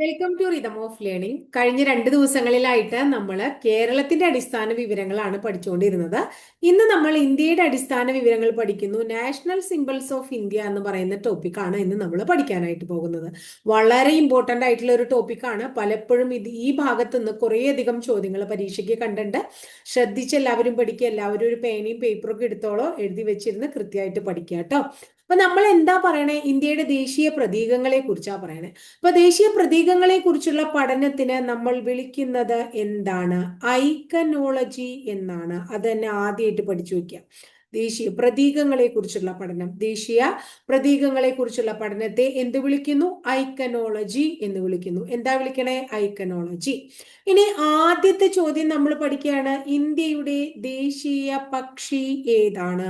Welcome to rhythm of learning. കഴിഞ്ഞ 2 ദിവസങ്ങളിലായിട്ട് നമ്മൾ കേരളത്തിന്റെ അടിസ്ഥാന വിവരങ്ങളാണ് പഠിച്ചുകൊണ്ടിരുന്നത്. ഇന്ന് നമ്മൾ ഇന്ത്യയുടെ അടിസ്ഥാന വിവരങ്ങൾ പഠിക്കുന്നു. നാഷണൽ സിംബൽസ് ഓഫ് ഇന്ത്യ എന്ന് പറയുന്ന ടോപ്പിക്കാണ് ഇന്ന് നമ്മൾ പഠിക്കാനായിട്ട് പോകുന്നത്. വളരെ ഇമ്പോർട്ടന്റ് ആയിട്ടുള്ള ഒരു ടോപ്പിക്കാണ്. പലപ്പോഴും ഈ ഭാഗത്ത് നിന്ന് കുറേയധികം ചോദ്യങ്ങൾ പരീക്ഷയ്ക്ക് കണ്ടിട്ടുണ്ട്. ശ്രദ്ധിച്ച് എല്ലാവരും പഠിക്കുക. എല്ലാവരും ഒരു പേനയും പേപ്പറും ഒക്കെ എടുത്തോളോ, എഴുതി വെച്ചിരുന്ന് കൃത്യമായിട്ട് പഠിക്കുക കേട്ടോ. അപ്പൊ നമ്മൾ എന്താ പറയണേ? ഇന്ത്യയുടെ ദേശീയ പ്രതീകങ്ങളെ കുറിച്ചാണ് പറയണേ. അപ്പൊ ദേശീയ പ്രതീകങ്ങളെ കുറിച്ചുള്ള പഠനത്തിന് നമ്മൾ വിളിക്കുന്നത് എന്താണ്? ഐക്കനോളജി എന്നാണ്. അത് തന്നെ ആദ്യമായിട്ട് പഠിച്ചു വെക്കുക. ദേശീയ പ്രതീകങ്ങളെ കുറിച്ചുള്ള പഠനം, ദേശീയ പ്രതീകങ്ങളെ കുറിച്ചുള്ള പഠനത്തെ എന്ത് വിളിക്കുന്നു? ഐക്കനോളജി എന്ന് വിളിക്കുന്നു. എന്താ വിളിക്കണേ? ഐക്കനോളജി. ഇനി ആദ്യത്തെ ചോദ്യം നമ്മൾ പഠിക്കുകയാണ്. ഇന്ത്യയുടെ ദേശീയ പക്ഷി ഏതാണ്?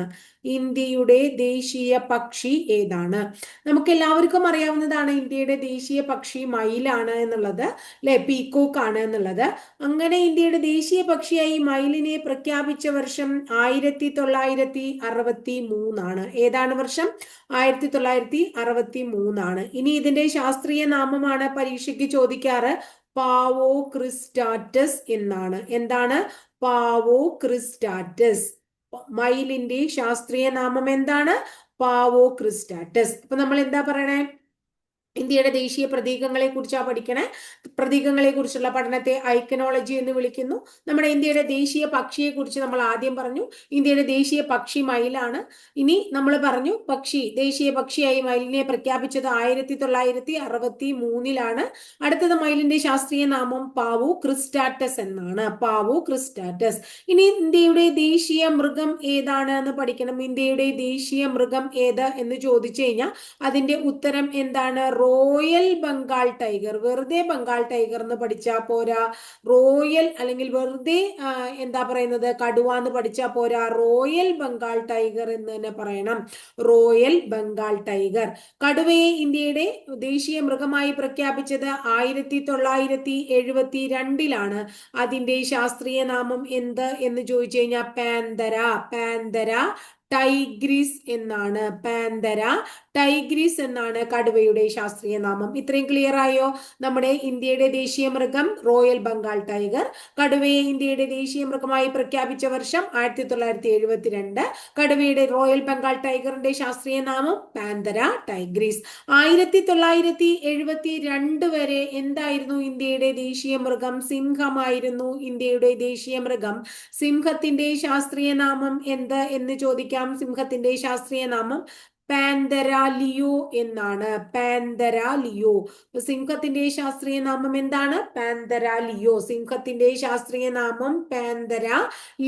ഇന്ത്യയുടെ ദേശീയ പക്ഷി ഏതാണ്? നമുക്ക് എല്ലാവർക്കും അറിയാവുന്നതാണ് ഇന്ത്യയുടെ ദേശീയ പക്ഷി മയിലാണ് എന്നുള്ളത്, അല്ലെ? പീക്കോക്ക് ആണ് എന്നുള്ളത്. അങ്ങനെ ഇന്ത്യയുടെ ദേശീയ പക്ഷിയായി മയിലിനെ പ്രഖ്യാപിച്ച വർഷം 1963 ഏതാണ് വർഷം? 1963. ഇനി ഇതിന്റെ ശാസ്ത്രീയ നാമമാണ് പരീക്ഷയ്ക്ക് ചോദിക്കാറ്. പാവോ ക്രിസ്റ്റാറ്റസ് എന്നാണ്. എന്താണ്? പാവോ ക്രിസ്റ്റാറ്റസ്. മയിലിന്റെ ശാസ്ത്രീയ നാമം എന്താണ്? പാവോ ക്രിസ്റ്റാറ്റസ്. അപ്പൊ നമ്മൾ എന്താ പറയണേ? ഇന്ത്യയുടെ ദേശീയ പ്രതീകങ്ങളെ കുറിച്ചാണ് പഠിക്കണേ. പ്രതീകങ്ങളെ കുറിച്ചുള്ള പഠനത്തെ ഐക്കനോളജി എന്ന് വിളിക്കുന്നു. നമ്മുടെ ഇന്ത്യയുടെ ദേശീയ പക്ഷിയെ കുറിച്ച് നമ്മൾ ആദ്യം പറഞ്ഞു. ഇന്ത്യയുടെ ദേശീയ പക്ഷി മയിലാണ്. ഇനി നമ്മൾ പറഞ്ഞു ദേശീയ പക്ഷിയായി മയിലിനെ പ്രഖ്യാപിച്ചത് 1963. അടുത്തത് മയിലിന്റെ ശാസ്ത്രീയ നാമം പാവു ക്രിസ്റ്റാറ്റസ് എന്നാണ്. Pau cristatus. ഇനി ഇന്ത്യയുടെ ദേശീയ മൃഗം ഏതാണ് എന്ന് പഠിക്കണം. ഇന്ത്യയുടെ ദേശീയ മൃഗം ഏത് എന്ന് ചോദിച്ചു കഴിഞ്ഞാൽ അതിന്റെ ഉത്തരം എന്താണ്? Royal Bengal tiger. വെറുതെ ബംഗാൾ ടൈഗർ എന്ന് പഠിച്ചാൽ പോരാ. റോയൽ അല്ലെങ്കിൽ വെറുതെ എന്താ പറയുന്നത്, കടുവ എന്ന് പഠിച്ചാൽ പോരാ. റോയൽ ബംഗാൾ ടൈഗർ എന്ന് തന്നെ പറയണം. Royal Bengal tiger. കടുവയെ ഇന്ത്യയുടെ ദേശീയ മൃഗമായി പ്രഖ്യാപിച്ചത് 1972. അതിന്റെ ശാസ്ത്രീയ നാമം എന്ത് എന്ന് ചോദിച്ചു കഴിഞ്ഞാൽ പാന്തര. പാന്തര ടൈഗ്രിസ് എന്നാണ്. പാന്തര ടൈഗ്രിസ് എന്നാണ് കടുവയുടെ ശാസ്ത്രീയ നാമം. ഇത്രയും ക്ലിയർ ആയോ? നമ്മുടെ ഇന്ത്യയുടെ ദേശീയ മൃഗം റോയൽ ബംഗാൾ ടൈഗർ. കടുവയെ ഇന്ത്യയുടെ ദേശീയ മൃഗമായി പ്രഖ്യാപിച്ച വർഷം 1972. കടുവയുടെ റോയൽ ബംഗാൾ ടൈഗറിന്റെ ശാസ്ത്രീയ നാമം പാന്തര ടൈഗ്രിസ്. 1972 വരെ എന്തായിരുന്നു ഇന്ത്യയുടെ ദേശീയ മൃഗം? സിംഹമായിരുന്നു ഇന്ത്യയുടെ ദേശീയ മൃഗം. സിംഹത്തിന്റെ ശാസ്ത്രീയ നാമം എന്ത് എന്ന് ചോദിക്കാം. സിംഹത്തിന്റെ ശാസ്ത്രീയ നാമം പാന്തര ലിയോ എന്നാണ്. പാന്തര ലിയോ. സിംഹത്തിന്റെ ശാസ്ത്രീയ നാമം എന്താണ്? പാന്തര ലിയോ. സിംഹത്തിന്റെ ശാസ്ത്രീയ നാമം പാന്തര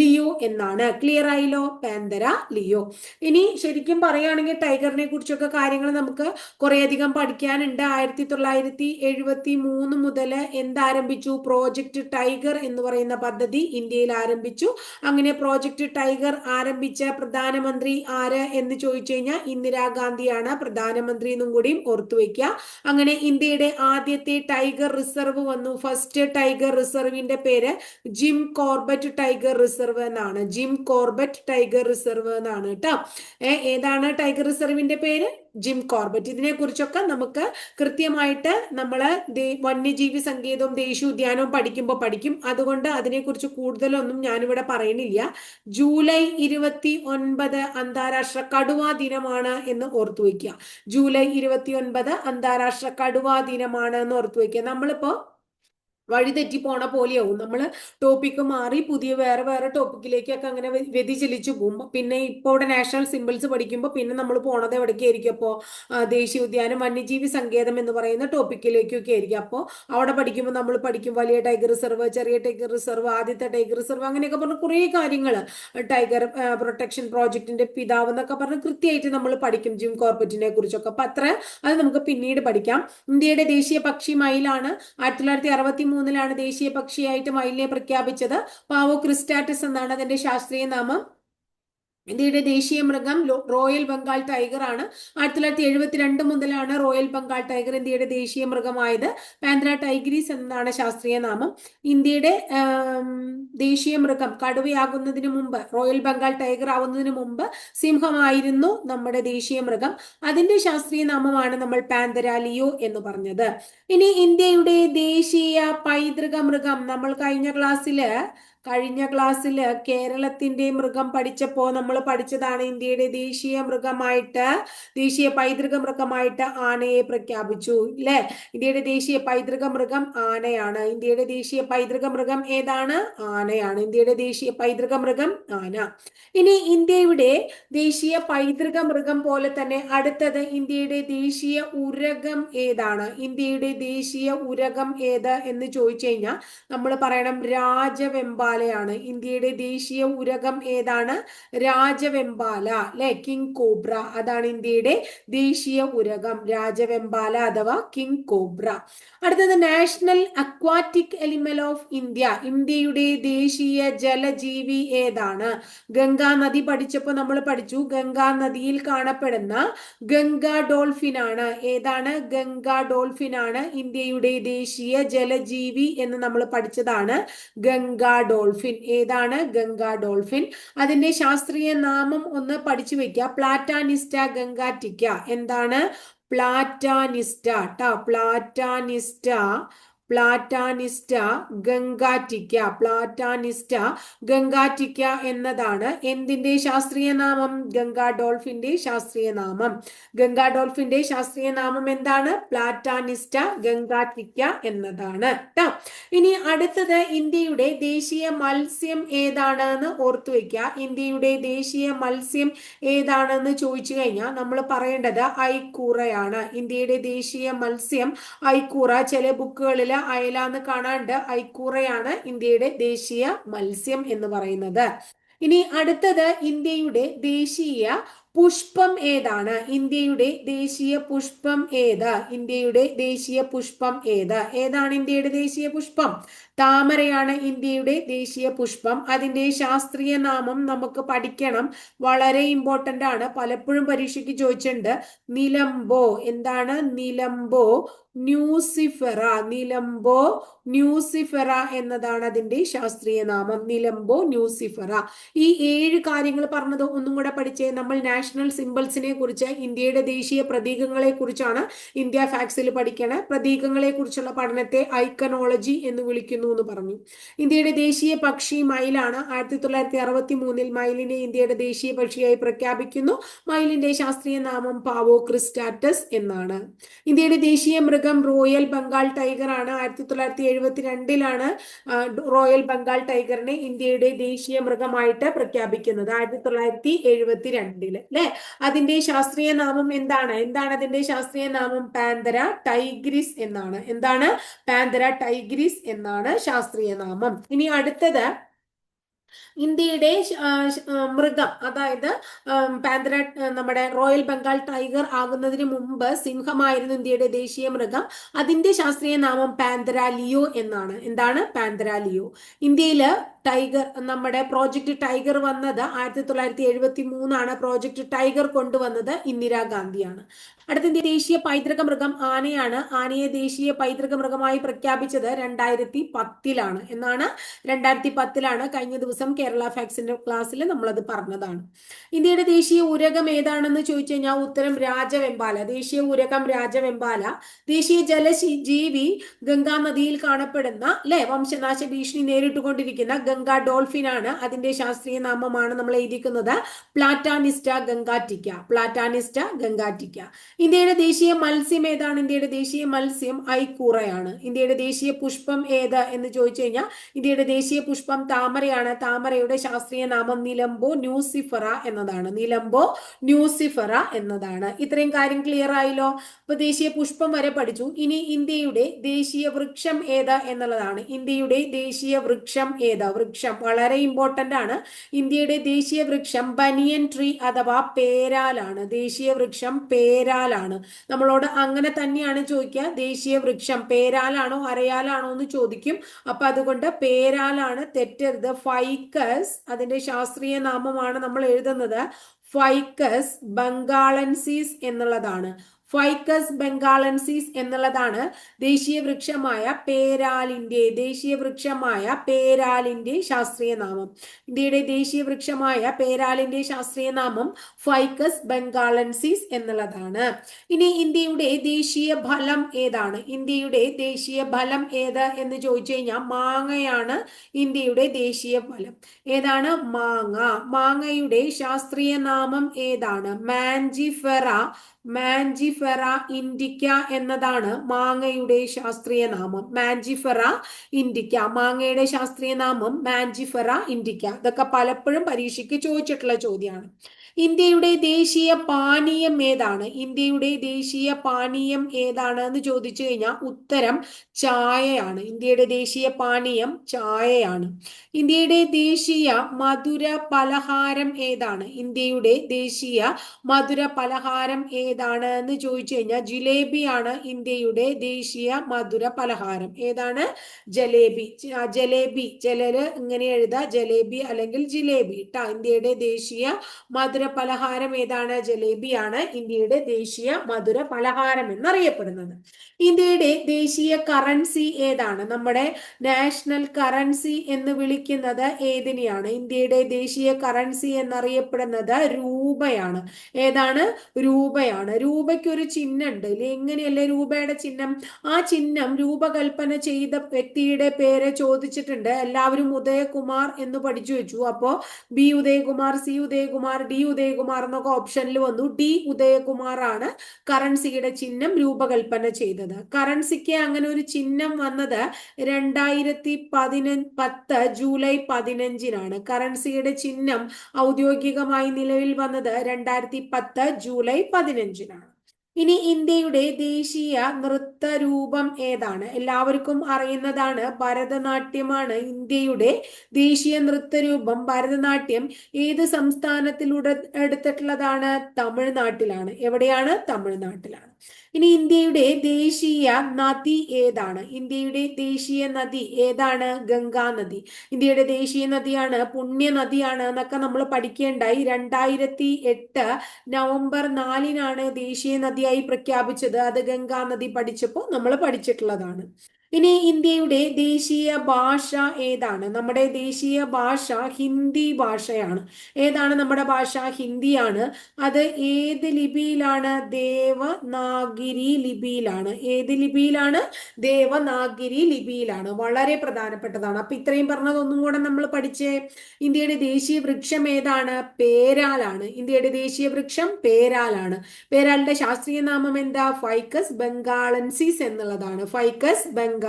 ലിയോ എന്നാണ്. ക്ലിയർ ആയില്ലോ? പാന്തര ലിയോ. ഇനി ശരിക്കും പറയുകയാണെങ്കിൽ ടൈഗറിനെ കുറിച്ചൊക്കെ കാര്യങ്ങൾ നമുക്ക് കുറേയധികം പഠിക്കാനുണ്ട്. 1973 മുതൽ എന്താരംഭിച്ചു? പ്രോജക്റ്റ് ടൈഗർ എന്ന് പറയുന്ന പദ്ധതി ഇന്ത്യയിൽ ആരംഭിച്ചു. അങ്ങനെ പ്രോജക്റ്റ് ടൈഗർ ആരംഭിച്ച പ്രധാനമന്ത്രി ആര് എന്ന് ചോദിച്ചു കഴിഞ്ഞാൽ ഇന്ദിരാഗാന്ധിയാണ് പ്രധാനമന്ത്രി എന്നും കൂടിയും ഓർത്തു വെക്കുക. അങ്ങനെ ഇന്ത്യയുടെ ആദ്യത്തെ ടൈഗർ റിസർവ് വന്നു. ഫസ്റ്റ് ടൈഗർ റിസർവിന്റെ പേര് ജിം കോർബറ്റ് ടൈഗർ റിസർവ് എന്നാണ്. ജിം കോർബറ്റ് ടൈഗർ റിസർവ് എന്നാണ് കേട്ടോ. ഏതാണ് ടൈഗർ റിസർവിന്റെ പേര്? Jim Corbett. ഇതിനെ കുറിച്ചൊക്കെ നമുക്ക് കൃത്യമായിട്ട് നമ്മള് വന്യജീവി സങ്കേതവും ദേശീയ ഉദ്യാനവും പഠിക്കുമ്പോൾ പഠിക്കും. അതുകൊണ്ട് അതിനെക്കുറിച്ച് കൂടുതലൊന്നും ഞാനിവിടെ പറയണില്ല. ജൂലൈ 29 അന്താരാഷ്ട്ര കടുവാ ദിനമാണ് എന്ന് ഓർത്തു വയ്ക്കുക. ജൂലൈ 29 അന്താരാഷ്ട്ര കടുവാ ദിനമാണ് എന്ന് ഓർത്തു വയ്ക്കുക. നമ്മളിപ്പോ വഴിതെറ്റി പോണ പോലെയാവും. നമ്മൾ ടോപ്പിക്ക് മാറി പുതിയ വേറെ വേറെ ടോപ്പിക്കിലേക്കൊക്കെ അങ്ങനെ വ്യതിചലിച്ചു പോകും. പിന്നെ ഇപ്പോൾ ഇവിടെ നാഷണൽ സിംബൽസ് പഠിക്കുമ്പോൾ പിന്നെ നമ്മൾ പോണത് എവിടേക്കായിരിക്കും? അപ്പോൾ ദേശീയ ഉദ്യാനം വന്യജീവി സങ്കേതം എന്ന് പറയുന്ന ടോപ്പിക്കിലേക്കൊക്കെ ആയിരിക്കും. അപ്പോൾ അവിടെ പഠിക്കുമ്പോൾ നമ്മൾ പഠിക്കും വലിയ ടൈഗർ റിസർവ്, ചെറിയ ടൈഗർ റിസർവ്, ആദ്യത്തെ ടൈഗർ റിസർവ്, അങ്ങനെയൊക്കെ പറഞ്ഞ് കുറേ കാര്യങ്ങൾ. ടൈഗർ പ്രൊട്ടക്ഷൻ പ്രോജക്റ്റിന്റെ പിതാവ് എന്നൊക്കെ പറഞ്ഞ് കൃത്യമായിട്ട് നമ്മൾ പഠിക്കും ജിം കോർബറ്റിനെ കുറിച്ചൊക്കെ. അപ്പൊ അത്ര അത് നമുക്ക് പിന്നീട് പഠിക്കാം. ഇന്ത്യയുടെ ദേശീയ പക്ഷി മയിലാണ്. 1963 ദേശീയ പക്ഷിയായിട്ട് മയിലിനെ പ്രഖ്യാപിച്ചത്. പാവോ ക്രിസ്റ്റാറ്റസ് എന്നാണ് അതിന്റെ ശാസ്ത്രീയ നാമം. ഇന്ത്യയുടെ ദേശീയ മൃഗം റോയൽ ബംഗാൾ ടൈഗർ ആണ്. 1972 മുതലാണ് റോയൽ ബംഗാൾ ടൈഗർ ഇന്ത്യയുടെ ദേശീയ മൃഗമായത്. പാൻത്ര ടൈഗ്രീസ് എന്നതാണ് ശാസ്ത്രീയ നാമം. ഇന്ത്യയുടെ ദേശീയ മൃഗം കടുവയാകുന്നതിന് മുമ്പ്, റോയൽ ബംഗാൾ ടൈഗർ ആവുന്നതിന് മുമ്പ് സിംഹമായിരുന്നു നമ്മുടെ ദേശീയ മൃഗം. അതിന്റെ ശാസ്ത്രീയ നാമമാണ് നമ്മൾ പാന്തര ലിയോ എന്ന് പറഞ്ഞത്. ഇനി ഇന്ത്യയുടെ ദേശീയ പൈതൃക മൃഗം, നമ്മൾ കഴിഞ്ഞ ക്ലാസ്സില് കേരളത്തിന്റെ മൃഗം പഠിച്ചപ്പോ നമ്മൾ പഠിച്ചതാണ്. ഇന്ത്യയുടെ ദേശീയ പൈതൃക മൃഗമായിട്ട് ആനയെ പ്രഖ്യാപിച്ചു അല്ലെ. ഇന്ത്യയുടെ ദേശീയ പൈതൃക മൃഗം ആനയാണ്. ഇന്ത്യയുടെ ദേശീയ പൈതൃക മൃഗം ഏതാണ്? ആനയാണ്. ഇന്ത്യയുടെ ദേശീയ പൈതൃക മൃഗം ആന. ഇനി ഇന്ത്യയുടെ ദേശീയ പൈതൃക മൃഗം പോലെ തന്നെ അടുത്തത് ഇന്ത്യയുടെ ദേശീയ ഉരകം ഏതാണ്? ഇന്ത്യയുടെ ദേശീയ ഉരകം ഏത് എന്ന് ചോദിച്ചു കഴിഞ്ഞാൽ നമ്മൾ പറയണം രാജവെമ്പാലയാണ്. ഇന്ത്യയുടെ ദേശീയ ഉരകം ഏതാണ്? രാജവെമ്പാല അല്ലെ, കിങ് കോബ്ര. അതാണ് ഇന്ത്യയുടെ ദേശീയ ഉരകം, രാജവെമ്പാല അഥവാ കിങ് കോബ്ര. അടുത്തത് national aquatic animal of India. ഇന്ത്യയുടെ ദേശീയ ജലജീവി ഏതാണ്? ഗംഗാ നദി പഠിച്ചപ്പോൾ നമ്മൾ പഠിച്ചു ഗംഗാ നദിയിൽ കാണപ്പെടുന്ന ഗംഗാ ഡോൾഫിൻ ആണ്. ഏതാണ്? ഗംഗാ ഡോൾഫിൻ ആണ് ഇന്ത്യയുടെ ദേശീയ ജലജീവി എന്ന് നമ്മൾ പഠിച്ചതാണ് ഗംഗാ ഡോൾഫിൻ. ഏതാണ്? ഗംഗാ ഡോൾഫിൻ. അതിന്റെ ശാസ്ത്രീയ നാമം ഒന്ന് പഠിച്ചു വെക്കുക, പ്ലാറ്റാനിസ്റ്റ ഗംഗാറ്റിക്ക. എന്താണ്? പ്ലാറ്റാനിസ്റ്റ പ്ലാറ്റാനിസ്റ്റ ഗംഗാറ്റിക്ക എന്നതാണ് എന്തിന്റെ ശാസ്ത്രീയ നാമം? ഗംഗാ ഡോൾഫിന്റെ ശാസ്ത്രീയ നാമം. ഗംഗാ ഡോൾഫിന്റെ ശാസ്ത്രീയ നാമം എന്താണ്? പ്ലാറ്റാനിസ്റ്റ ഗംഗാറ്റിക്ക എന്നതാണ് ട്ടോ. ഇനി അടുത്തത് ഇന്ത്യയുടെ ദേശീയ മത്സ്യം ഏതാണെന്ന് ഓർത്തു വെക്കുക. ഇന്ത്യയുടെ ദേശീയ മത്സ്യം ഏതാണെന്ന് ചോദിച്ചു കഴിഞ്ഞാൽ നമ്മൾ പറയേണ്ടത് ഐക്കൂറയാണ്. ഇന്ത്യയുടെ ദേശീയ മത്സ്യം ഐക്കൂറ. ചില ബുക്കുകളിൽ അയലാന്ന് കാണാണ്ട് ഐക്കൂറയാണ് ഇന്ത്യയുടെ ദേശീയ മത്സ്യം എന്ന് പറയുന്നത്. ഇനി അടുത്തത് ഇന്ത്യയുടെ ദേശീയ പുഷ്പം ഏതാണ്? ഇന്ത്യയുടെ ദേശീയ പുഷ്പം ഏത്? ഏതാണ് ഇന്ത്യയുടെ ദേശീയ പുഷ്പം? താമരയാണ് ഇന്ത്യയുടെ ദേശീയ പുഷ്പം. അതിന്റെ ശാസ്ത്രീയ നാമം നമുക്ക് പഠിക്കണം, വളരെ ഇമ്പോർട്ടന്റ് ആണ്. പലപ്പോഴും പരീക്ഷയ്ക്ക് ചോദിച്ചിട്ടുണ്ട്. നിലംബോ. എന്താണ്? നിലംബോ ന്യൂസിഫെറ എന്നതാണ് അതിന്റെ ശാസ്ത്രീയ നാമം. Nelumbo nucifera. ഈ 7 കാര്യങ്ങൾ പറഞ്ഞത് ഒന്നും കൂടെ പഠിച്ചേ. നമ്മൾ നാഷണൽ സിംബൽസിനെ കുറിച്ച്, ഇന്ത്യയുടെ ദേശീയ പ്രതീകങ്ങളെ കുറിച്ചാണ് ഇന്ത്യ ഫാക്സിൽ പഠിക്കണേ. പ്രതീകങ്ങളെ കുറിച്ചുള്ള പഠനത്തെ ഐക്കണോളജി എന്ന് വിളിക്കുന്നു എന്ന് പറഞ്ഞു. ഇന്ത്യയുടെ ദേശീയ പക്ഷി മയിലാണ്. 1963 മയിലിനെ ഇന്ത്യയുടെ ദേശീയ പക്ഷിയായി പ്രഖ്യാപിക്കുന്നു. മയിലിന്റെ ശാസ്ത്രീയ നാമം പാവോ ക്രിസ്റ്റാറ്റസ് എന്നാണ്. ഇന്ത്യയുടെ ദേശീയ മൃഗം റോയൽ ബംഗാൾ ടൈഗർ ആണ്. 1972 റോയൽ ബംഗാൾ ടൈഗറിനെ ഇന്ത്യയുടെ ദേശീയ മൃഗമായിട്ട് പ്രഖ്യാപിക്കുന്നത്. 1972 അല്ലെ. അതിന്റെ ശാസ്ത്രീയ നാമം എന്താണ്? അതിന്റെ ശാസ്ത്രീയ നാമം? പാന്തര ടൈഗ്രിസ് എന്നാണ്. എന്താണ്? പാന്തര ടൈഗ്രിസ് എന്നാണ് ശാസ്ത്രീയ നാമം. ഇനി അടുത്തത് ഇന്ത്യയുടെ മൃഗം, അതായത് പാന്തര, നമ്മുടെ റോയൽ ബംഗാൾ ടൈഗർ ആകുന്നതിന് മുമ്പ് സിംഹമായിരുന്നു ഇന്ത്യയുടെ ദേശീയ മൃഗം. അതിന്റെ ശാസ്ത്രീയ നാമം പാന്തര ലിയോ എന്നാണ്. എന്താണ്? പാന്തര ലിയോ. ഇന്ത്യയില് ടൈഗർ, നമ്മുടെ പ്രോജക്ട് ടൈഗർ വന്നത് 1973 പ്രോജക്ട് ടൈഗർ കൊണ്ടുവന്നത് ഇന്ദിരാഗാന്ധിയാണ്. അടുത്ത ദേശീയ പൈതൃക മൃഗം ആനയാണ്. ആനയെ ദേശീയ പൈതൃക മൃഗമായി പ്രഖ്യാപിച്ചത് 2010 എന്നാണ്. 2010 കഴിഞ്ഞ ദിവസം കേരള ഫാക്സിന്റെ ക്ലാസ്സിൽ നമ്മളത് പറഞ്ഞതാണ്. ഇന്ത്യയുടെ ദേശീയ ഉരകം ഏതാണെന്ന് ചോദിച്ചു കഴിഞ്ഞാൽ ഉത്തരം രാജവെമ്പാല. ദേശീയ ഉരകം രാജവെമ്പാല. ദേശീയ ജലജീവി ഗംഗാ നദിയിൽ കാണപ്പെടുന്ന വംശനാശ ഭീഷണി നേരിട്ടുകൊണ്ടിരിക്കുന്ന ഗംഗാ ഡോൾഫിൻ ആണ്. അതിന്റെ ശാസ്ത്രീയ നാമമാണ് നമ്മൾ എഴുതിക്കുന്നത് പ്ലാറ്റാനിസ്റ്റ ഗംഗാറ്റിക്ക. ഇന്ത്യയുടെ ദേശീയ മത്സ്യം ഏതാണ്? ഇന്ത്യയുടെ ദേശീയ മത്സ്യം ഐക്കൂറയാണ്. ഇന്ത്യയുടെ ദേശീയ പുഷ്പം ഏത് എന്ന് ചോദിച്ചു കഴിഞ്ഞാൽ ഇന്ത്യയുടെ ദേശീയ പുഷ്പം താമരയാണ്. താമരയുടെ ശാസ്ത്രീയ നാമം നിലംബോ ന്യൂസിഫെറ എന്നതാണ്. ഇത്രയും കാര്യം ക്ലിയർ ആയല്ലോ. അപ്പൊ ദേശീയ പുഷ്പം വരെ പഠിച്ചു. ഇനി ഇന്ത്യയുടെ ദേശീയ വൃക്ഷം ഏത് എന്നുള്ളതാണ്. ഇന്ത്യയുടെ ദേശീയ വൃക്ഷം ഏത്? വൃക്ഷം വളരെ ഇമ്പോർട്ടന്റ് ആണ്. ഇന്ത്യയുടെ ദേശീയ വൃക്ഷം ബനിയൻ ട്രീ അഥവാ പേരാലാണ്. ദേശീയ വൃക്ഷം പേരാലാണ്. നമ്മളോട് അങ്ങനെ തന്നെയാണ് ചോദിക്കുക. ദേശീയ വൃക്ഷം പേരാലാണോ അരയാലാണോ എന്ന് ചോദിക്കും. അപ്പൊ അതുകൊണ്ട് പേരാലാണ്, തെറ്റരുത്. 5 ഫൈക്കസ്, അതിന്റെ ശാസ്ത്രീയ നാമമാണ് നമ്മൾ എഴുതുന്നത് ഫൈക്കസ് ബംഗാളൻസിസ് എന്നുള്ളതാണ്. ഫൈക്കസ് ബംഗാളൻസിസ് എന്നുള്ളതാണ് ദേശീയ വൃക്ഷമായ പേരാലിന്റെ ശാസ്ത്രീയ നാമം. ഇന്ത്യയുടെ ദേശീയ വൃക്ഷമായ പേരാലിന്റെ ശാസ്ത്രീയ നാമം ഫൈക്കസ് ബംഗാളൻസിസ് എന്നുള്ളതാണ്. ഇനി ഇന്ത്യയുടെ ദേശീയ ഫലം ഏതാണ്? ഇന്ത്യയുടെ ദേശീയ ഫലം ഏത് എന്ന് ചോദിച്ചു കഴിഞ്ഞാൽ മാങ്ങയാണ് ഇന്ത്യയുടെ ദേശീയ ഫലം. ഏതാണ്? മാങ്ങ. മാങ്ങയുടെ ശാസ്ത്രീയ നാമം ഏതാണ്? മാഞ്ചിഫെറ ഇൻഡിക്ക എന്നതാണ് മാങ്ങയുടെ ശാസ്ത്രീയ നാമം. മാഞ്ചിഫെറ ഇൻഡിക്ക, മാങ്ങയുടെ ശാസ്ത്രീയ നാമം മാഞ്ചിഫെറ ഇൻഡിക്ക. ഇതൊക്കെ പലപ്പോഴും പരീക്ഷയ്ക്ക് ചോദിച്ചിട്ടുള്ള ചോദ്യമാണ്. ഇന്ത്യയുടെ ദേശീയ പാനീയം ഏതാണ്? ഇന്ത്യയുടെ ദേശീയ പാനീയം ഏതാണ് എന്ന് ചോദിച്ചു കഴിഞ്ഞാൽ ഉത്തരം ചായയാണ്. ഇന്ത്യയുടെ ദേശീയ പാനീയം ചായയാണ്. ഇന്ത്യയുടെ ദേശീയ മധുര പലഹാരം ഏതാണ്? ഇന്ത്യയുടെ ദേശീയ മധുര പലഹാരം ഏതാണ് എന്ന് ചോദിച്ചു കഴിഞ്ഞാൽ ജിലേബിയാണ് ഇന്ത്യയുടെ ദേശീയ മധുര പലഹാരം. ഏതാണ്? ജലേബി. ചിലര് ഇങ്ങനെ എഴുതാ ജലേബി അല്ലെങ്കിൽ ജിലേബി ട്ടാ. ഇന്ത്യയുടെ ദേശീയ മധുര പലഹാരം ഏതാണ്? ജലേബിയാണ് ഇന്ത്യയുടെ ദേശീയ മധുര പലഹാരം എന്നറിയപ്പെടുന്നത്. ഇന്ത്യയുടെ ദേശീയ കറൻസി ഏതാണ്? നമ്മുടെ നാഷണൽ കറൻസി എന്ന് വിളിക്കുന്നത് ഏതിനെയാണ്? ഇന്ത്യയുടെ ദേശീയ കറൻസി എന്നറിയപ്പെടുന്നത് രൂപയാണ്. ഏതാണ്? രൂപയാണ്. രൂപയ്ക്ക് ഒരു ചിഹ്നം ഉണ്ട്. എങ്ങനെയല്ലേ രൂപയുടെ ചിഹ്നം? ആ ചിഹ്നം രൂപകൽപ്പന ചെയ്ത വ്യക്തിയുടെ പേര് ചോദിച്ചിട്ടുണ്ട്. എല്ലാവരും ഉദയകുമാർ എന്ന് പഠിച്ചു വെച്ചു. അപ്പോ B Udayakumar, C Udayakumar, D Udayakumar എന്നൊക്കെ ഓപ്ഷനിൽ വന്നു. ഡി ഉദയകുമാർ ആണ് കറൻസിയുടെ ചിഹ്നം രൂപകൽപ്പന ചെയ്തത്. കറൻസിക്ക് അങ്ങനെ ഒരു ചിഹ്നം വന്നത് 2010 ജൂലൈ 15 കറൻസിയുടെ ചിഹ്നം ഔദ്യോഗികമായി നിലവിൽ വന്നത് 2010 ജൂലൈ 15. ഇനി ഇന്ത്യയുടെ ദേശീയ നൃത്തരൂപം ഏതാണ്? എല്ലാവർക്കും അറിയുന്നതാണ് ഭരതനാട്യമാണ് ഇന്ത്യയുടെ ദേശീയ നൃത്തരൂപം. ഭരതനാട്യം ഏത് സംസ്ഥാനത്തിലൂടെ എടുത്തിട്ടുള്ളതാണ്? തമിഴ്നാട്ടിലാണ്. എവിടെയാണ്? തമിഴ്നാട്ടിലാണ്. ഇനി ഇന്ത്യയുടെ ദേശീയ നദി ഏതാണ്? ഇന്ത്യയുടെ ദേശീയ നദി ഏതാണ്? ഗംഗാ നദി. ഇന്ത്യയുടെ ദേശീയ നദിയാണ്, പുണ്യ നദിയാണ് എന്നൊക്കെ നമ്മൾ പഠിക്കേണ്ടായി. 2008 നവംബർ 4 ദേശീയ നദിയായി പ്രഖ്യാപിച്ചത്. അത് ഗംഗാ നദി പഠിച്ചപ്പോൾ നമ്മൾ പഠിച്ചിട്ടുള്ളതാണ്. ഇനി ഇന്ത്യയുടെ ദേശീയ ഭാഷ ഏതാണ്? നമ്മുടെ ദേശീയ ഭാഷ ഹിന്ദി ഭാഷയാണ്. ഏതാണ് നമ്മുടെ ഭാഷ? ഹിന്ദിയാണ്. അത് ഏത് ലിപിയിലാണ്? ദേവനാഗിരി ലിപിയിലാണ്. ഏത് ലിപിയിലാണ്? ദേവനാഗിരി ലിപിയിലാണ്. വളരെ പ്രധാനപ്പെട്ടതാണ്. അപ്പൊ ഇത്രയും പറഞ്ഞതൊന്നും കൂടെ നമ്മൾ പഠിച്ചേ. ഇന്ത്യയുടെ ദേശീയ വൃക്ഷം ഏതാണ്? പേരാലാണ്. ഇന്ത്യയുടെ ദേശീയ വൃക്ഷം പേരാലാണ്. പേരാലിന്റെ ശാസ്ത്രീയ നാമം എന്താ? ഫൈക്കസ് ബംഗാളൻസിസ് എന്നുള്ളതാണ്. Ficus benghalensis.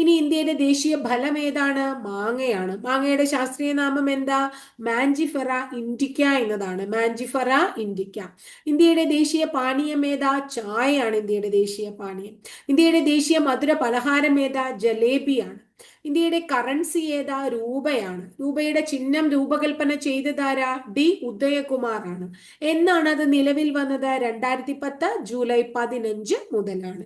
ഇനി ഇന്ത്യയുടെ ദേശീയ ഫലം ഏതാണ്? മാങ്ങയാണ്. മാങ്ങയുടെ ശാസ്ത്രീയ നാമം എന്താ? മാഞ്ചിഫെറ ഇൻഡിക്ക എന്നതാണ്. മാഞ്ചിഫെറ ഇൻഡിക്ക. ഇന്ത്യയുടെ ദേശീയ പാനീയം ഏതാ? ചായയാണ് ഇന്ത്യയുടെ ദേശീയ പാനീയം. ഇന്ത്യയുടെ ദേശീയ മധുര പലഹാരം ഏതാ? ജലേബിയാണ്. ഇന്ത്യയുടെ കറൻസി ഏതാ? രൂപയാണ്. രൂപയുടെ ചിഹ്നം രൂപകൽപ്പന ചെയ്തതാരാ? ഡി ഉദയകുമാർ ആണ്. എന്നാണ് അത് നിലവിൽ വന്നത്? 2010 ജൂലൈ 15 മുതലാണ്.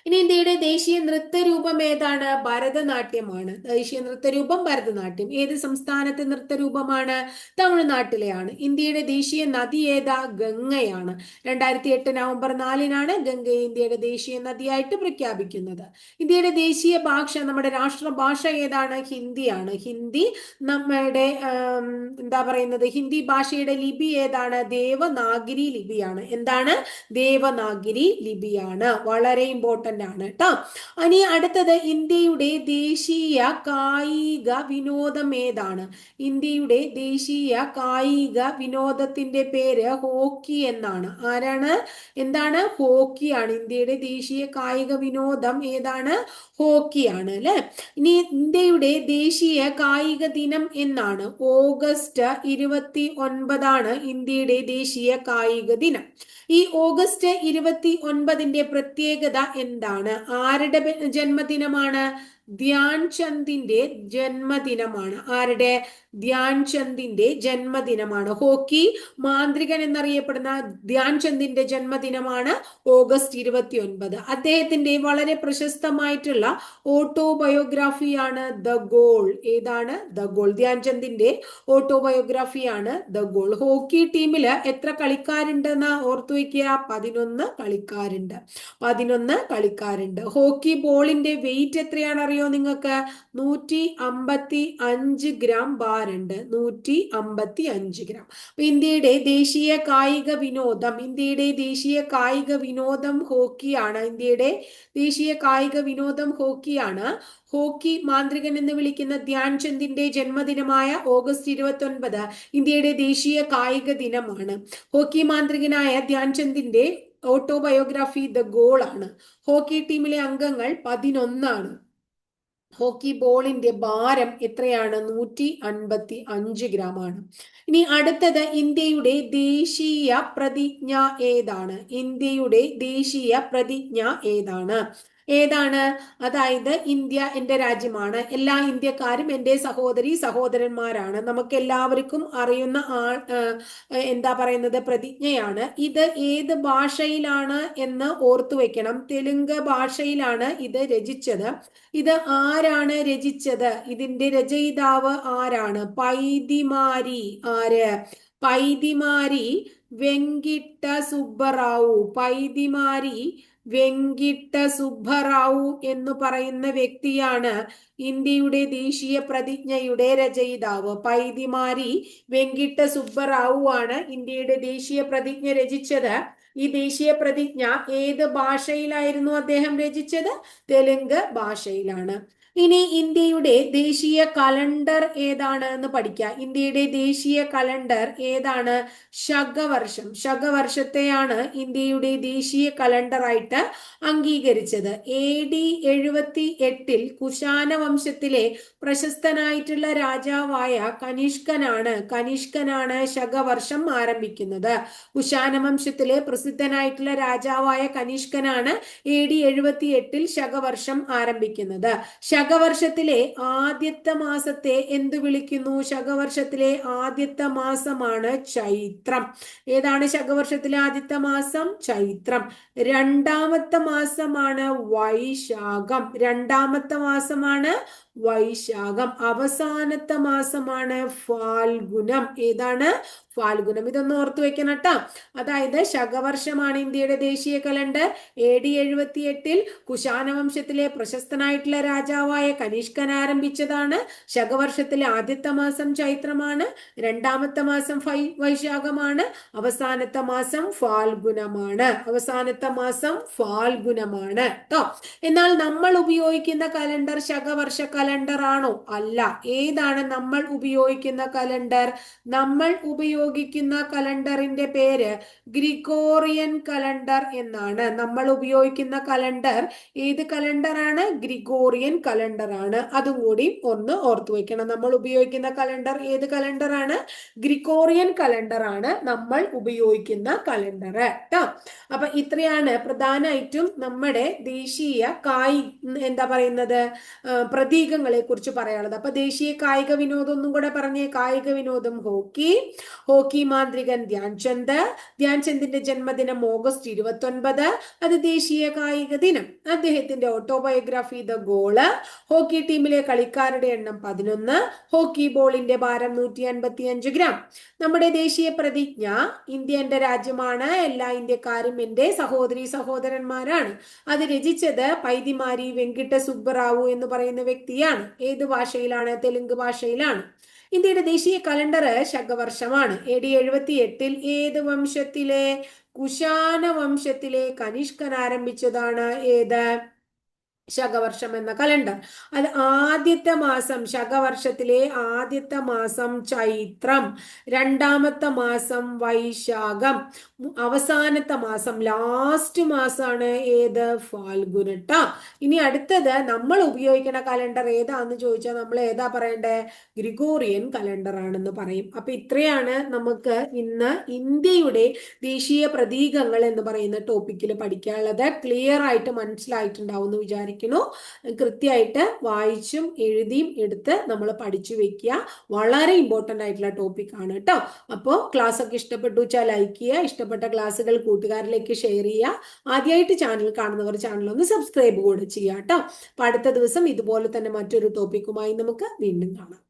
ഇനി ഇന്ത്യയുടെ ദേശീയ നൃത്തരൂപം ഏതാണ്? ഭരതനാട്യമാണ്. ദേശീയ നൃത്തരൂപം ഭരതനാട്യം. ഏത് സംസ്ഥാനത്തെ നൃത്തരൂപമാണ്? തമിഴ്നാട്ടിലെയാണ്. ഇന്ത്യയുടെ ദേശീയ നദി ഏതാ? ഗംഗയാണ്. 2008 നവംബർ 4 ഗംഗയെ ഇന്ത്യയുടെ ദേശീയ നദിയായിട്ട് പ്രഖ്യാപിക്കുന്നത്. ഇന്ത്യയുടെ ദേശീയ ഭാഷ, നമ്മുടെ രാഷ്ട്രഭാഷ ഏതാണ്? ഹിന്ദിയാണ്. ഹിന്ദി നമ്മുടെ എന്താ പറയുന്നത്? ഹിന്ദി ഭാഷയുടെ ലിപി ഏതാണ്? ദേവനാഗിരി ലിപിയാണ്. എന്താണ്? ദേവനാഗിരി ലിപിയാണ്. വളരെ ഇമ്പോർട്ടന്റ് ആണ് കേട്ടോ. ഇനി അടുത്തത് ഇന്ത്യയുടെ ദേശീയ കായിക വിനോദം ഏതാണ്? ഇന്ത്യയുടെ ദേശീയ കായിക വിനോദത്തിന്റെ പേര് ഹോക്കി എന്നാണ്. ആരാണ്? എന്താണ്? ഹോക്കിയാണ്. ഇന്ത്യയുടെ ദേശീയ കായിക വിനോദം ഏതാണ്? ഹോക്കിയാണ് അല്ലെ. ഇനി ഇന്ത്യയുടെ ദേശീയ കായിക ദിനം എന്നാണ്? ഓഗസ്റ്റ് 29 ഇന്ത്യയുടെ ദേശീയ കായിക ദിനം. ഈ ഓഗസ്റ്റ് 29 പ്രത്യേകത എന്താണ്? ആരുടെ ജന്മദിനമാണ്? ധ്യാൻ ചന്ദിന്റെ ജന്മദിനമാണ്. ആരുടെ? ധ്യാൻ ചന്ദിന്റെ ജന്മദിനമാണ്. ഹോക്കി മാന്ത്രികൻ എന്നറിയപ്പെടുന്ന ധ്യാൻ ചന്ദിന്റെ ജന്മദിനമാണ് ഓഗസ്റ്റ് 29. അദ്ദേഹത്തിന്റെ വളരെ പ്രശസ്തമായിട്ടുള്ള ഓട്ടോബയോഗ്രാഫിയാണ് ദ ഗോൾ. ഏതാണ്? The goal. ധ്യാൻ ചന്ദിന്റെ ഓട്ടോബയോഗ്രാഫിയാണ് ദ ഗോൾ. ഹോക്കി ടീമില് എത്ര കളിക്കാരുണ്ടെന്ന് ഓർത്തു വയ്ക്കുക? 11 കളിക്കാരുണ്ട്. 11 കളിക്കാരുണ്ട്. ഹോക്കി ബോളിന്റെ വെയിറ്റ് എത്രയാണ് അറിയോ നിങ്ങൾക്ക്? 155 ഗ്രാം ഭാരമുണ്ട്. 155 ഗ്രാം. ഇന്ത്യയുടെ ദേശീയ കായിക വിനോദം, ഇന്ത്യയുടെ ദേശീയ കായിക വിനോദം ഹോക്കിയാണ്. ഇന്ത്യയുടെ ദേശീയ കായിക വിനോദം ഹോക്കിയാണ്. ഹോക്കി മാന്ത്രികൻ എന്ന് വിളിക്കുന്ന ധ്യാൻ ചന്ദിന്റെ ജന്മദിനമായ ഓഗസ്റ്റ് 29 ഇന്ത്യയുടെ ദേശീയ കായിക ദിനമാണ്. ഹോക്കി മാന്ത്രികനായ ധ്യാൻ ചന്ദിന്റെ ഓട്ടോബയോഗ്രാഫി ദ ഗോൾ ആണ്. ഹോക്കി ടീമിലെ അംഗങ്ങൾ 11 ആണ്. ഹോക്കി ബോളിന്റെ ഭാരം എത്രയാണ്? 155 ഗ്രാം ആണ്. ഇനി അടുത്തത് ഇന്ത്യയുടെ ദേശീയ പ്രതിജ്ഞ ഏതാണ്? ഇന്ത്യയുടെ ദേശീയ പ്രതിജ്ഞ ഏതാണ്? ഏതാണ്? അതായത് ഇന്ത്യ എന്റെ രാജ്യമാണ്, എല്ലാ ഇന്ത്യക്കാരും എന്റെ സഹോദരി സഹോദരന്മാരാണ്, നമുക്ക് എല്ലാവർക്കും അറിയുന്ന എന്താ പറയുന്നത്, പ്രതിജ്ഞയാണ്. ഇത് ഏത് ഭാഷയിലാണ് എന്ന് ഓർത്തു വെക്കണം. തെലുങ്ക് ഭാഷയിലാണ് ഇത് രചിച്ചത്. ഇത് ആരാണ് രചിച്ചത്? ഇതിന്റെ രചയിതാവ് ആരാണ്? പൈതിമാരി. ആര്? പൈതിമാരി വെങ്കിട്ട സുബ്ബറാവു. പൈതിമാരി വെങ്കിട്ട സുബ്ബറാവു എന്ന് പറയുന്ന വ്യക്തിയാണ് ഇന്ത്യയുടെ ദേശീയ പ്രതിജ്ഞയുടെ രചയിതാവ്. പൈതിമാരി വെങ്കിട്ട സുബ്ബറാവു ആണ് ഇന്ത്യയുടെ ദേശീയ പ്രതിജ്ഞ രചിച്ചത്. ഈ ദേശീയ പ്രതിജ്ഞ ഏത് ഭാഷയിലായിരുന്നു അദ്ദേഹം രചിച്ചത്? തെലുങ്ക് ഭാഷയിലാണ്. ഇനി ഇന്ത്യയുടെ ദേശീയ കലണ്ടർ ഏതാണ് എന്ന് പഠിക്കാം. ഇന്ത്യയുടെ ദേശീയ കലണ്ടർ ഏതാണ്? ശകവർഷം. ശകവർഷത്തെയാണ് ഇന്ത്യയുടെ ദേശീയ കലണ്ടറായിട്ട് അംഗീകരിച്ചത്. AD 78 കുശാന വംശത്തിലെ പ്രശസ്തനായിട്ടുള്ള രാജാവായ കനിഷ്കനാണ് ശകവർഷം ആരംഭിക്കുന്നത്. കുശാന വംശത്തിലെ പ്രസിദ്ധനായിട്ടുള്ള രാജാവായ കനിഷ്കനാണ് AD 78 ശകവർഷം ആരംഭിക്കുന്നത്. ശകവർഷത്തിലെ ആദ്യത്തെ മാസത്തെ എന്തു വിളിക്കുന്നു? ശകവർഷത്തിലെ ആദ്യത്തെ മാസമാണ് ചൈത്രം. ഏതാണ് ശകവർഷത്തിലെ ആദ്യത്തെ മാസം? ചൈത്രം. രണ്ടാമത്തെ മാസമാണ് വൈശാഖം. രണ്ടാമത്തെ മാസമാണ് വൈശാഖം. അവസാനത്തെ മാസമാണ് ഫാൽഗുനം. ഏതാണ്? ഫാൽഗുനം. ഇതൊന്ന് ഓർത്തു വെക്കണം കേട്ടോ. അതായത് ശകവർഷമാണ് ഇന്ത്യയുടെ ദേശീയ കലണ്ടർ. AD 78 കുശാന വംശത്തിലെ പ്രശസ്തനായിട്ടുള്ള രാജാവായ കനിഷ്കൻ ആരംഭിച്ചതാണ്. ശകവർഷത്തിലെ ആദ്യത്തെ മാസം ചൈത്രമാണ്, രണ്ടാമത്തെ മാസം വൈശാഖമാണ്, അവസാനത്തെ മാസം ഫാൽഗുനമാണ്. അവസാനത്തെ മാസം ഫാൽഗുനമാണ് കേട്ടോ. എന്നാൽ നമ്മൾ ഉപയോഗിക്കുന്ന കലണ്ടർ ശകവർഷ കലണ്ടർ ആണോ? അല്ല. ഏതാണ് നമ്മൾ ഉപയോഗിക്കുന്ന കലണ്ടർ? നമ്മൾ ഉപയോഗിക്കുന്ന കലണ്ടറിന്റെ പേര് ഗ്രിഗോറിയൻ കലണ്ടർ എന്നാണ്. നമ്മൾ ഉപയോഗിക്കുന്ന കലണ്ടർ ഏത് കലണ്ടറാണ്? ഗ്രിഗോറിയൻ കലണ്ടർ ആണ്. അതും കൂടി ഒന്ന് ഓർത്തു വെക്കണം. നമ്മൾ ഉപയോഗിക്കുന്ന കലണ്ടർ ഏത് കലണ്ടറാണ്? ഗ്രിഗോറിയൻ കലണ്ടർ ആണ് നമ്മൾ ഉപയോഗിക്കുന്ന കലണ്ടർ കേട്ടോ. അപ്പൊ ഇത്രയാണ് പ്രധാനമായിട്ടും നമ്മുടെ ദേശീയ എന്താ പറയുന്നത് പ്രതീകങ്ങളെ കുറിച്ച് പറയാനുള്ളത്. അപ്പൊ ദേശീയ കായിക വിനോദം ഒന്നും കൂടെ പറഞ്ഞേ. കായിക വിനോദം ഹോക്കി. ഹോക്കി മാന്ത്രികൻ ധ്യാൻചന്ദ്. ധ്യാൻചന്ദിന്റെ ജന്മദിനം ഓഗസ്റ്റ് 29. അത് ദേശീയ കായിക ദിനം. അദ്ദേഹത്തിന്റെ ഓട്ടോബയോഗ്രാഫി ദ ഗോള്. ഹോക്കി ടീമിലെ കളിക്കാരുടെ എണ്ണം 11. ഹോക്കി ബോളിന്റെ ഭാരം 155 ഗ്രാം. നമ്മുടെ ദേശീയ പ്രതിജ്ഞ ഇന്ത്യ എന്റെ രാജ്യമാണ്, എല്ലാ ഇന്ത്യക്കാരും എന്റെ സഹോദരി സഹോദരന്മാരാണ്. അത് രചിച്ചത് പൈതിമാരി വെങ്കിട്ട സുബ്ബറാവു എന്ന് പറയുന്ന വ്യക്തിയാണ്. ഏത് ഭാഷയിലാണ്? തെലുങ്ക് ഭാഷയിലാണ്. ഇന്ത്യയുടെ ദേശീയ കലണ്ടർ ശകവർഷമാണ്. AD 78 ഏത് വംശത്തിലെ? കുശാന വംശത്തിലെ കനിഷ്കൻ ആരംഭിച്ചതാണ് ഏത്? ശകവർഷം എന്ന കലണ്ടർ. അത് ആദ്യത്തെ മാസം, ശകവർഷത്തിലെ ആദ്യത്തെ മാസം ചൈത്രം, രണ്ടാമത്തെ മാസം വൈശാഖം, അവസാനത്തെ മാസം ലാസ്റ്റ് മാസമാണ് ഏത്? ഫാൽഗുനട്ട. ഇനി അടുത്തത് നമ്മൾ ഉപയോഗിക്കുന്ന കലണ്ടർ ഏതാന്ന് ചോദിച്ചാൽ നമ്മൾ ഏതാ പറയണ്ടേ? ഗ്രിഗോറിയൻ കലണ്ടർ ആണെന്ന് പറയും. അപ്പൊ ഇത്രയാണ് നമുക്ക് ഇന്ന് ഇന്ത്യയുടെ ദേശീയ പ്രതീകങ്ങൾ എന്ന് പറയുന്ന ടോപ്പിക്കിൽ പഠിക്കാനുള്ളത്. ക്ലിയർ ആയിട്ട് മനസ്സിലായിട്ടുണ്ടാവും എന്ന് വിചാരിക്കും. വിചാരിക്കുന്നു. കൃത്യമായിട്ട് വായിച്ചും എഴുതിയും എടുത്ത് നമ്മൾ പഠിച്ചു വെക്കുക. വളരെ ഇമ്പോർട്ടൻ്റ് ആയിട്ടുള്ള ടോപ്പിക് ആണ് കേട്ടോ. അപ്പോൾ ക്ലാസ് ഒക്കെ ഇഷ്ടപ്പെട്ടു വെച്ചാൽ ലൈക്ക് ചെയ്യുക, ഇഷ്ടപ്പെട്ട ക്ലാസ്സുകൾ കൂട്ടുകാരിലേക്ക് ഷെയർ ചെയ്യുക. ആദ്യമായിട്ട് ചാനൽ കാണുന്നവർ ചാനൽ ഒന്ന് സബ്സ്ക്രൈബ് കൂടെ ചെയ്യുക കേട്ടോ. അപ്പൊ അടുത്ത ദിവസം ഇതുപോലെ തന്നെ മറ്റൊരു ടോപ്പിക്കുമായി നമുക്ക് വീണ്ടും കാണാം.